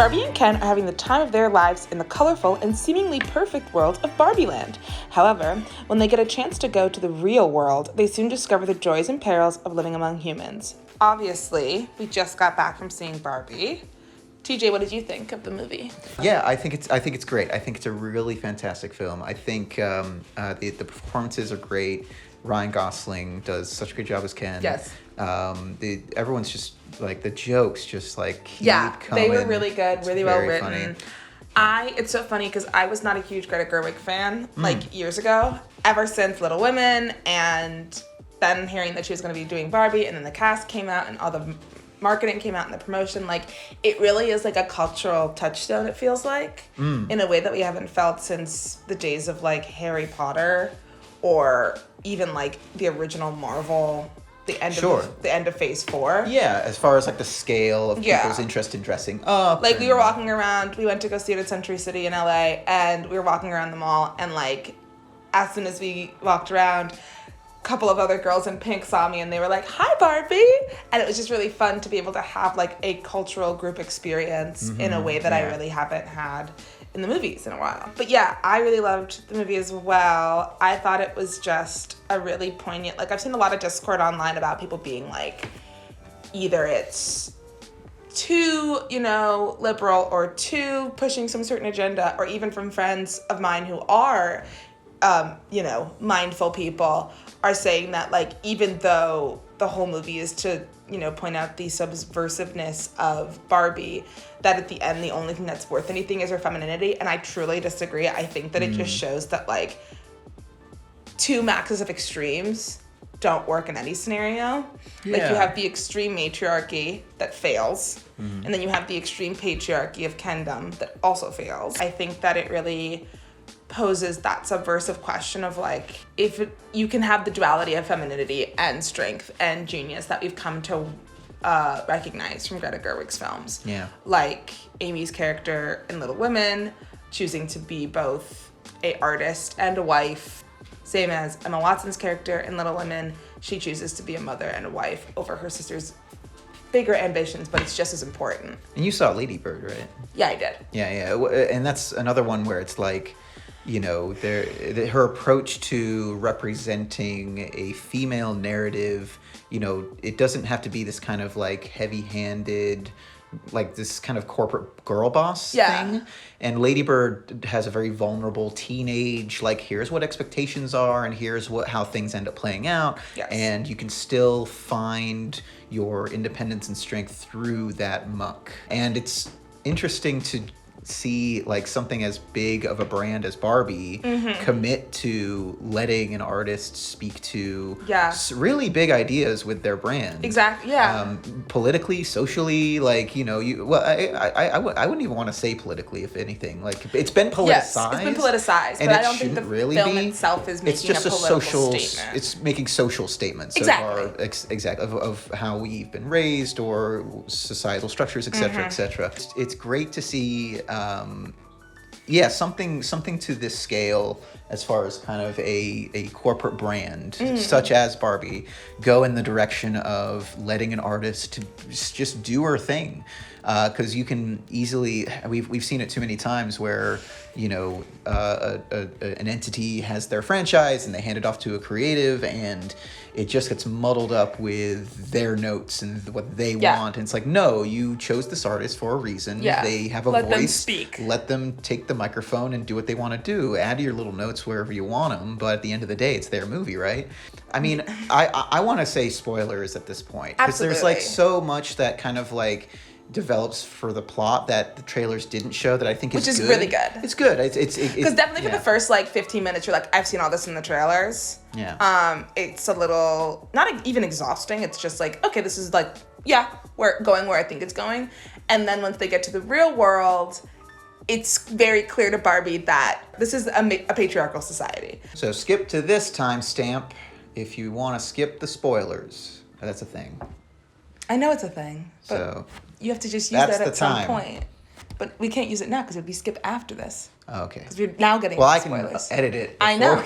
Barbie and Ken are having the time of their lives in the colorful and seemingly perfect world of Barbie Land. However, when they get a chance to go to the real world, they soon discover the joys and perils of living among humans. Obviously, we just got back from seeing Barbie. TJ, what did you think of the movie? Yeah, I think it's great. I think it's a really fantastic film. I think the performances are great. Ryan Gosling does such a great job as Ken. Yes. Everyone's just like the jokes just like keep coming. They were really good, really well written. Funny. It's so funny because I was not a huge Greta Gerwig fan like years ago. Ever since Little Women, and then hearing that she was going to be doing Barbie, and then the cast came out and all the marketing came out and the promotion, like it really is like a cultural touchstone, it feels like, in a way that we haven't felt since the days of like Harry Potter or even like the original Marvel, the end of Phase 4. Yeah, as far as like the scale of people's interest in dressing up. Like we were walking around, we went to go see it at Century City in LA, and we were walking around the mall, and like as soon as we walked around, a couple of other girls in pink saw me and they were like, "Hi, Barbie!" And it was just really fun to be able to have like a cultural group experience in a way that I really haven't had in the movies in a while. But yeah, I really loved the movie as well. I thought it was just a really poignant, like I've seen a lot of discord online about people being like, either it's too, liberal or too pushing some certain agenda, or even from friends of mine who are, mindful people are saying that like, even though the whole movie is to, point out the subversiveness of Barbie, that at the end, the only thing that's worth anything is her femininity. And I truly disagree. I think that it just shows that like two maxes of extremes don't work in any scenario. Yeah. Like you have the extreme matriarchy that fails, and then you have the extreme patriarchy of Kendom that also fails. I think that it really poses that subversive question of like, you can have the duality of femininity and strength and genius that we've come to recognize from Greta Gerwig's films. Yeah. Like Amy's character in Little Women, choosing to be both a artist and a wife. Same as Emma Watson's character in Little Women, she chooses to be a mother and a wife over her sister's bigger ambitions, but it's just as important. And you saw Lady Bird, right? Yeah, I did. Yeah. And that's another one where it's like, her approach to representing a female narrative, it doesn't have to be this kind of like heavy-handed, like this kind of corporate girl boss thing. And Lady Bird has a very vulnerable teenage, like, here's what expectations are and here's how things end up playing out. Yes. And you can still find your independence and strength through that muck. And it's interesting to see like something as big of a brand as Barbie commit to letting an artist speak to really big ideas with their brand. Exactly. Yeah. Politically, socially, like I wouldn't even want to say politically, if anything. Like it's been politicized. Yes, it's been politicized, but I don't think the really film itself is making a political statement. It's making social statements of how we've been raised or societal structures, etc., etc. It's great to see. Something to this scale as far as kind of a corporate brand such as Barbie go in the direction of letting an artist to just do her thing, because you can easily we've seen it too many times where an entity has their franchise and they hand it off to a creative and it just gets muddled up with their notes and what they want. And it's like, no, you chose this artist for a reason. Yeah. They have a voice. Let them speak. Let them take the microphone and do what they want to do. Add your little notes wherever you want them. But at the end of the day, it's their movie, right? I mean, I want to say spoilers at this point. Because there's like so much that kind of like develops for the plot that the trailers didn't show that I think is good. Which is really good. It's good. It's because definitely for the first like 15 minutes, you're like, I've seen all this in the trailers. Yeah. It's a little not even exhausting. It's just like, okay, this is like, we're going where I think it's going. And then once they get to the real world, it's very clear to Barbie that this is a patriarchal society. So skip to this timestamp if you want to skip the spoilers. That's a thing. I know it's a thing, but you have to just use that at some point. But we can't use it now because it'd be skip after this. Okay. Because we're now getting spoilers. I can edit it. I know.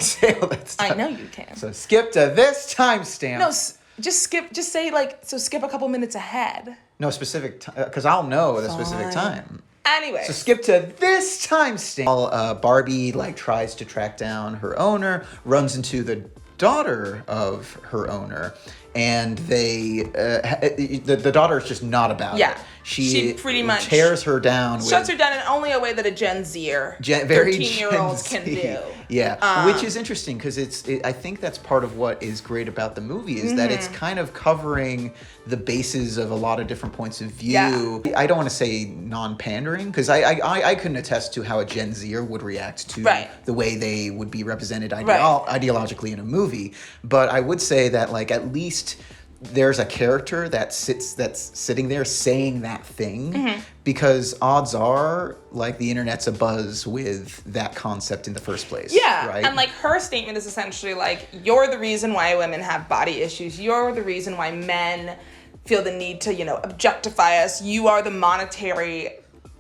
I know you can. So skip to this timestamp. No, just skip. Just say skip a couple minutes ahead. No specific, because I'll know the specific time. Anyway. So skip to this timestamp. While Barbie like tries to track down her owner, runs into the daughter of her owner, and they the daughter is just not about it. She pretty much tears her down. Shuts her down in only a way that a Gen Zer, very 13-year-olds can do. Yeah, which is interesting because I think that's part of what is great about the movie is that it's kind of covering the bases of a lot of different points of view. Yeah. I don't want to say non-pandering because I couldn't attest to how a Gen Zer would react to the way they would be represented ideologically in a movie. But I would say that like at least there's a character that's sitting there saying that thing because odds are like the internet's abuzz with that concept in the first place. Yeah. Right? And like her statement is essentially like, you're the reason why women have body issues. You're the reason why men feel the need to, objectify us. You are the monetary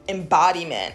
embodiment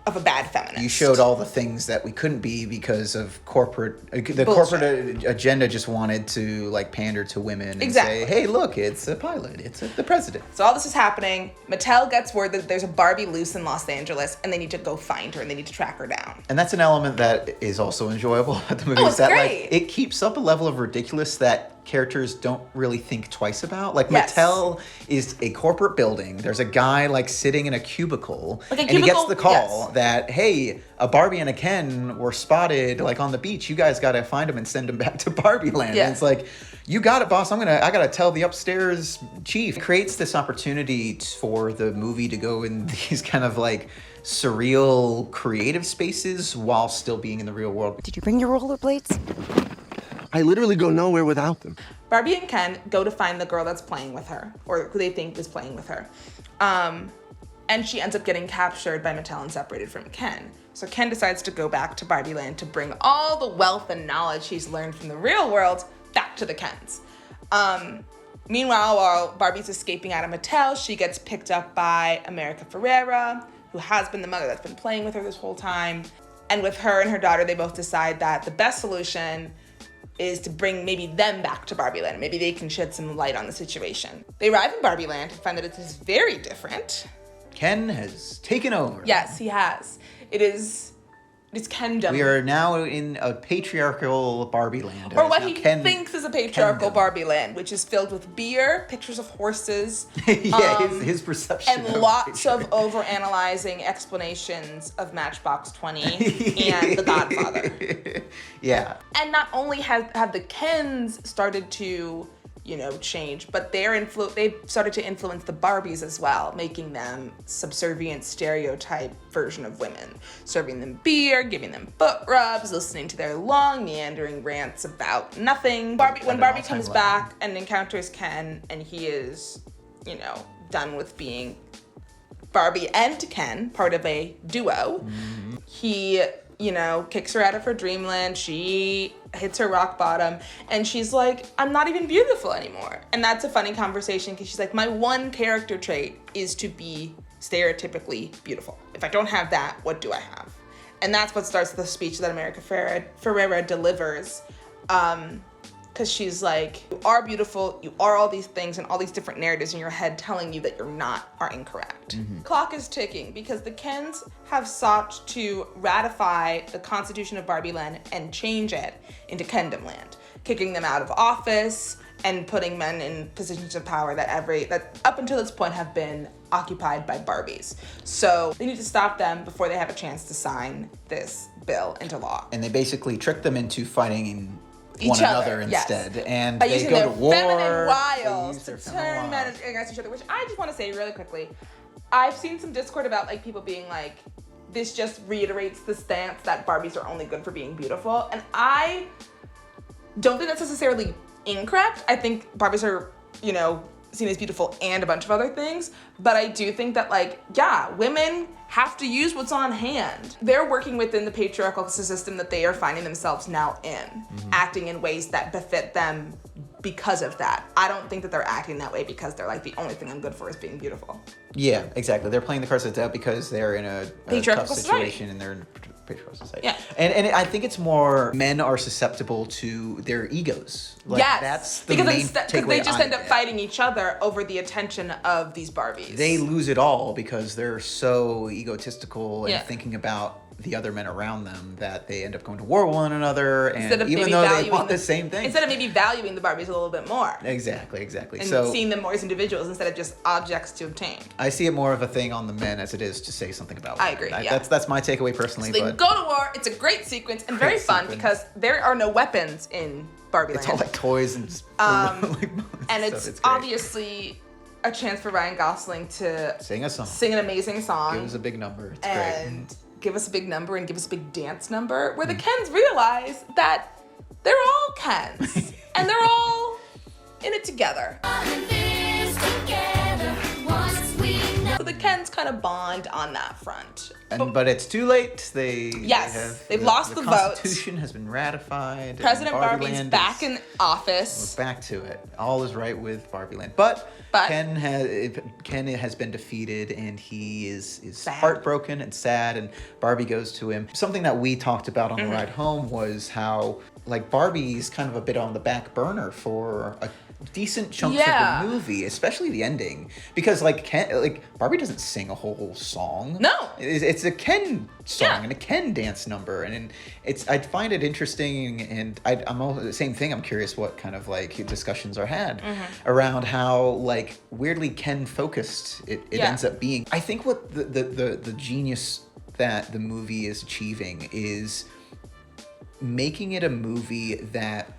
of a bad feminist. You showed all the things that we couldn't be because of the corporate agenda just wanted to like pander to women and say, hey, look, it's a pilot, it's the president. So all this is happening. Mattel gets word that there's a Barbie loose in Los Angeles and they need to go find her and they need to track her down. And that's an element that is also enjoyable at the movie. Oh, it's that great. Like it keeps up a level of ridiculous that characters don't really think twice about. Like Mattel is a corporate building. There's a guy like sitting in a cubicle, and he gets the call that, hey, a Barbie and a Ken were spotted like on the beach. You guys got to find them and send them back to Barbie Land. And it's like, you got it, boss. I got to tell the upstairs chief. It creates this opportunity for the movie to go in these kind of like surreal creative spaces while still being in the real world. Did you bring your rollerblades? I literally go nowhere without them. Barbie and Ken go to find the girl that's playing with her, or who they think is playing with her. And she ends up getting captured by Mattel and separated from Ken. So Ken decides to go back to Barbie Land to bring all the wealth and knowledge he's learned from the real world back to the Kens. Meanwhile, while Barbie's escaping out of Mattel, she gets picked up by America Ferrera, who has been the mother that's been playing with her this whole time. And with her and her daughter, they both decide that the best solution is to bring maybe them back to Barbie Land. Maybe they can shed some light on the situation. They arrive in Barbie Land and find that it is very different. Ken has taken over. Yes, he has. It is Kendom. We are now in a patriarchal Barbie Land. Or what he thinks is a patriarchal Barbie Land, which is filled with beer, pictures of horses. His perception. And lots of overanalyzing explanations of Matchbox 20 and The Godfather. Yeah. And not only have the Kens started to, change, but they've started to influence the Barbies as well, making them subservient stereotype version of women, serving them beer, giving them foot rubs, listening to their long meandering rants about nothing. When Barbie comes back and encounters Ken, and he is, done with being Barbie and Ken, part of a duo, he kicks her out of her dreamland. She hits her rock bottom and she's like, I'm not even beautiful anymore. And that's a funny conversation because she's like, my one character trait is to be stereotypically beautiful. If I don't have that, what do I have? And that's what starts the speech that America Ferrera delivers. Because she's like, you are beautiful, you are all these things, and all these different narratives in your head telling you that you're not are incorrect. Clock is ticking because the Kens have sought to ratify the Constitution of Barbie Land and change it into Kendom Land, kicking them out of office and putting men in positions of power that up until this point have been occupied by Barbies. So they need to stop them before they have a chance to sign this bill into law. And they basically trick them into fighting one another instead, and by they go to war. Feminine wiles to turn men against each other. Which I just want to say really quickly, I've seen some discord about like people being like, this just reiterates the stance that Barbies are only good for being beautiful, and I don't think that's necessarily incorrect. I think Barbies are, seen as beautiful and a bunch of other things, but I do think that women have to use what's on hand. They're working within the patriarchal system that they are finding themselves now in, acting in ways that befit them because of that. I don't think that they're acting that way because they're like, the only thing I'm good for is being beautiful. Yeah, exactly. They're playing the cards that's out because they're in a tough situation in their patriarchal society. Yeah. And I think it's more men are susceptible to their egos. Like, yes. That's the because main because they just end up get. fighting each other over the attention of these Barbies. They lose it all because they're so egotistical and Yeah. thinking about the other men around them that they end up going to war with one another, and of even maybe though they valuing want the same thing. Instead of maybe valuing the Barbies a little bit more. Exactly. And So seeing them more as individuals instead of just objects to obtain. I see it more of a thing on the men as it is to say something about women. I agree, yeah. That's my takeaway personally. So they but go to war. It's a great sequence and very fun because there are no weapons in Barbie it's Land. all like toys and and stuff. it's great. obviously a chance for Ryan Gosling to Sing a song. sing an amazing song. Give us a big number. It's and great. give us a big number and give us a big dance number where the Kens realize that they're all Kens and they're all in it together. So the Kens kind of bond on that front. But it's too late. They've lost the vote. Constitution has been ratified. President and Barbie's Land back is- in office. We're back to it. All is right with Barbie Land. But Ken has been defeated, and he is Sad. heartbroken and sad. And Barbie goes to him. Something that we talked about on the ride home was how like Barbie's kind of a bit on the back burner for a decent chunks of the movie, especially the ending, because like Barbie doesn't sing a whole song. No, it's a Ken song and a Ken dance number, and I find it interesting, and I'm all the same thing. I'm curious what kind of like discussions are had around how like weirdly Ken focused it ends up being. I think what the genius that the movie is achieving is making it a movie that,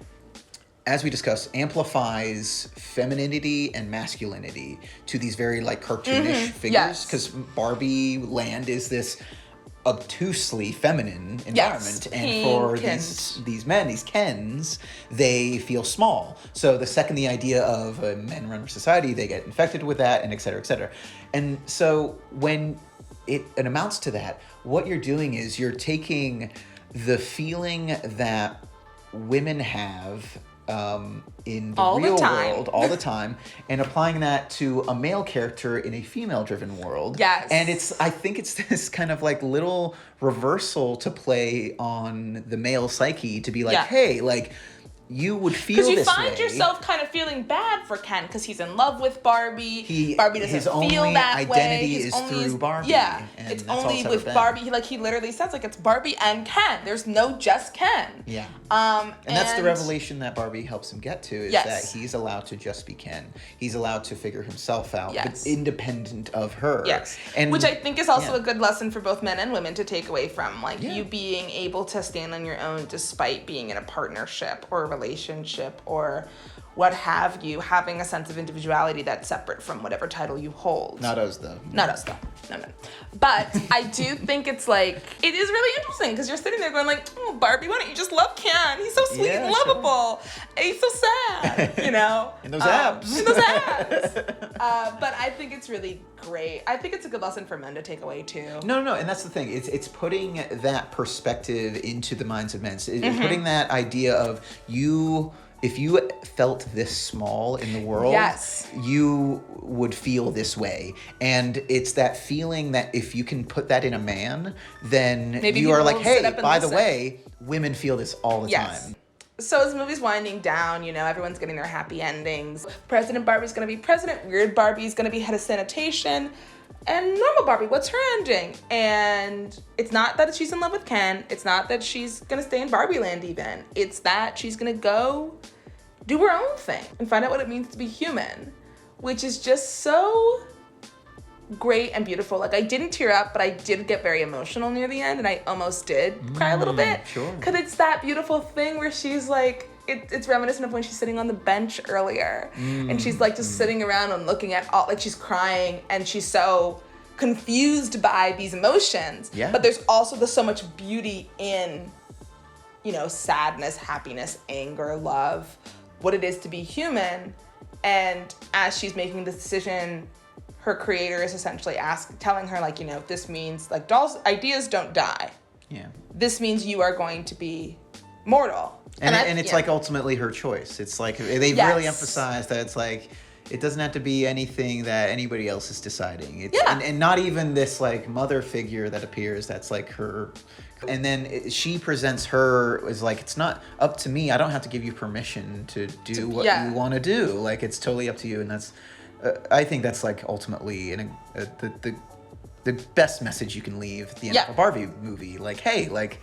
as we discussed, amplifies femininity and masculinity to these very like cartoonish figures. Because Barbie Land is this obtusely feminine environment, and for these men, these Kens, they feel small. So the second the idea of a men-run society, they get infected with that, and et cetera, et cetera. And so when it amounts to that, what you're doing is you're taking the feeling that women have in the real world all the time and applying that to a male character in a female-driven world. Yes. And I think it's this kind of like little reversal to play on the male psyche to be like, hey, like you would feel this way. Because you find yourself kind of feeling bad for Ken because he's in love with Barbie. Barbie doesn't feel that way. Identity is through Barbie. Yeah, and it's only with Barbie. He literally says like it's Barbie and Ken. There's no just Ken. Yeah. And that's the revelation that Barbie helps him get to, is that he's allowed to just be Ken. He's allowed to figure himself out, but independent of her. Yes. And which I think is also a good lesson for both men and women to take away from, like you being able to stand on your own despite being in a partnership or a relationship or what have you, having a sense of individuality that's separate from whatever title you hold. Not us though. Not us though. No. But I do think it's like, it is really interesting because you're sitting there going like, oh, Barbie, why don't you just love Ken? He's so sweet and lovable. And he's so sad, you know? In those abs. But I think it's really great. I think it's a good lesson for men to take away too. No. And that's the thing. It's putting that perspective into the minds of men. It's putting that idea of if you felt this small in the world, you would feel this way. And it's that feeling that if you can put that in a man, then maybe you are like, hey, by the way, women feel this all the time. So as the movie's winding down, everyone's getting their happy endings. President Barbie's gonna be president. Weird Barbie's gonna be head of sanitation. And normal Barbie, what's her ending? And it's not that she's in love with Ken. It's not that she's gonna stay in Barbie Land even. It's that she's gonna go do her own thing and find out what it means to be human, which is just so great and beautiful. Like I didn't tear up, but I did get very emotional near the end, and I almost did cry a little bit. Sure. Because it's that beautiful thing where she's like, it's reminiscent of when she's sitting on the bench earlier, and she's like just sitting around and looking at all, like she's crying, and she's so confused by these emotions. Yeah. But there's also so much beauty in, sadness, happiness, anger, love, what it is to be human. And as she's making this decision, her creator is essentially telling her like, this means like dolls, ideas don't die. Yeah. This means you are going to be mortal. And it's like ultimately her choice. It's like they've really emphasized that it's like, It doesn't have to be anything that anybody else is deciding. It's, Yeah. And not even this like mother figure that appears that's like her. And then she presents her as like, it's not up to me. I don't have to give you permission to do what you want to do. Like, it's totally up to you. And that's, I think that's like ultimately the best message you can leave at the end of a Barbie movie. Like, hey, like,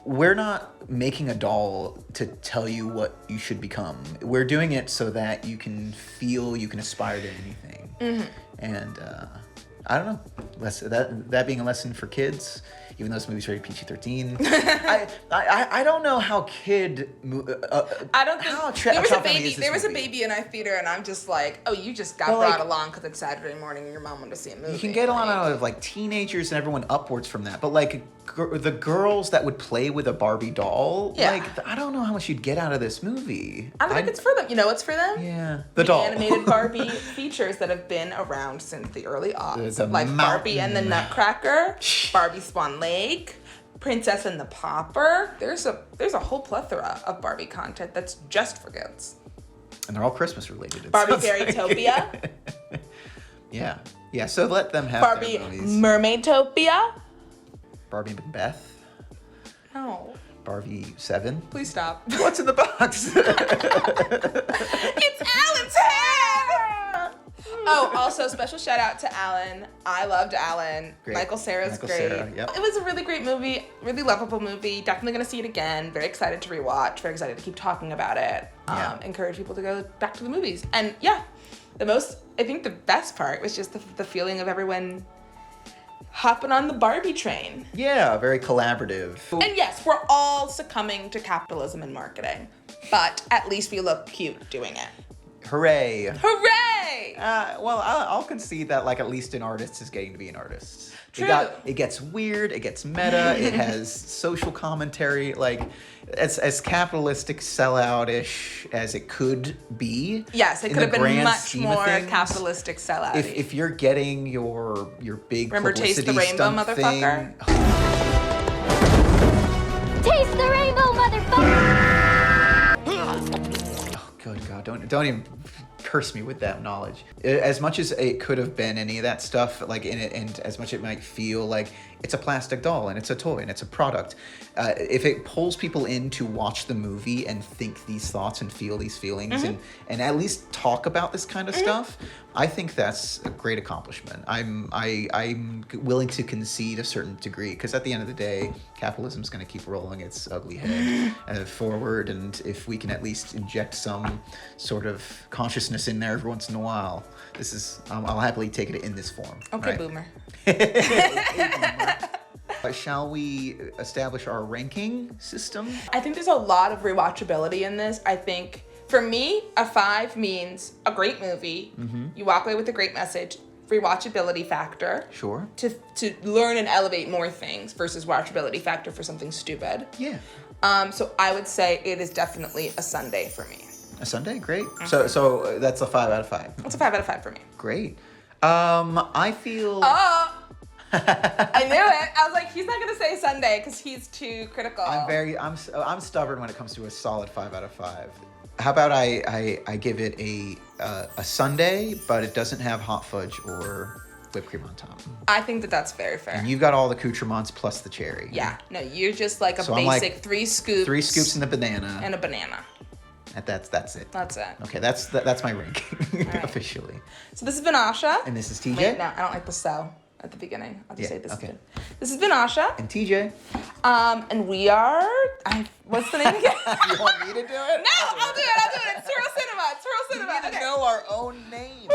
we're not making a doll to tell you what you should become. We're doing it so that you can feel you can aspire to anything. Mm-hmm. And I don't know, that being a lesson for kids, even though this movie's rated PG-13. I don't know how I don't think there was a baby in our theater, and I'm just like, oh, you just got brought along because it's Saturday morning and your mom wanted to see a movie. You can get a lot out of like teenagers and everyone upwards from that, but like the girls that would play with a Barbie doll, like I don't know how much you'd get out of this movie. I don't think it's for them. You know what's for them? Yeah, the doll. Animated Barbie features that have been around since the early aughts, like mountain. Barbie and the Nutcracker, Barbie Swan Lake, Princess and the Pauper. There's a whole plethora of Barbie content that's just for kids. And they're all Christmas related. Barbie Fairytopia. Yeah. So let them have Barbie their movies. Mermaidtopia. Barbie Macbeth. No. Barbie 7. Please stop. What's in the box? It's Alan's hair! Oh, also special shout out to Alan. I loved Alan. Great. Michael Cera's great. Yep. It was a really great movie, really lovable movie. Definitely gonna see it again. Very excited to rewatch. Very excited to keep talking about it. Encourage people to go back to the movies. And I think the best part was just the feeling of everyone hopping on the Barbie train. Yeah, very collaborative. And yes, we're all succumbing to capitalism and marketing, but at least we look cute doing it. Hooray! Hooray! Well, I'll concede that, like, at least an artist is getting to be an artist. True. It gets weird, it gets meta, it has social commentary, like, as capitalistic sellout-ish as it could be. Yes, it could have been much more capitalistic sellout. If you're getting your big Remember publicity Taste the Rainbow, motherfucker? Taste the rainbow, motherfucker! Oh, good God, don't even curse me with that knowledge. As much as it could have been any of that stuff, like in it, and as much it might feel like it's a plastic doll and it's a toy and it's a product, if it pulls people in to watch the movie and think these thoughts and feel these feelings and at least talk about this kind of stuff, I think that's a great accomplishment. I'm willing to concede a certain degree, because at the end of the day, capitalism's going to keep rolling its ugly head forward, and if we can at least inject some sort of consciousness in there every once in a while, I'll happily take it in this form. Okay, right? boomer. Shall we establish our ranking system? I think there's a lot of rewatchability in this. I think for me, a 5 means a great movie. Mm-hmm. You walk away with a great message. Rewatchability factor. Sure. To learn and elevate more things versus watchability factor for something stupid. Yeah. So I would say it is definitely a Sunday for me. A Sunday? Great. Mm-hmm. So that's a 5 out of 5. That's a 5 out of 5 for me. Great. I feel... Oh! I knew it. I was like, he's not gonna say Sunday because he's too critical. I'm stubborn when it comes to a solid 5 out of 5. How about I give it a sundae, but it doesn't have hot fudge or whipped cream on top. I think that's very fair. And you've got all the accoutrements plus the cherry. Yeah. No, you're just like a so basic 3 scoops. 3 scoops and a banana. And a banana. That's it. That's it. Okay, that's my ranking right. Officially. So this has been Asha. And this is TJ. Wait, no, I don't like the so at the beginning. I'll just say this. Okay. This has been Asha. And TJ. And we are. What's the name again? You want me to do it? No, I'll do it. It's Swirl Cinema. We need to know our own name.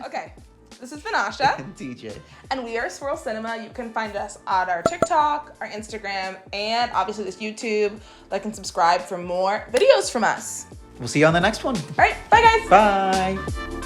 Okay. This has been Asha. And TJ. And we are Swirl Cinema. You can find us on our TikTok, our Instagram, and obviously this YouTube. Like and subscribe for more videos from us. We'll see you on the next one. All right. Bye, guys. Bye.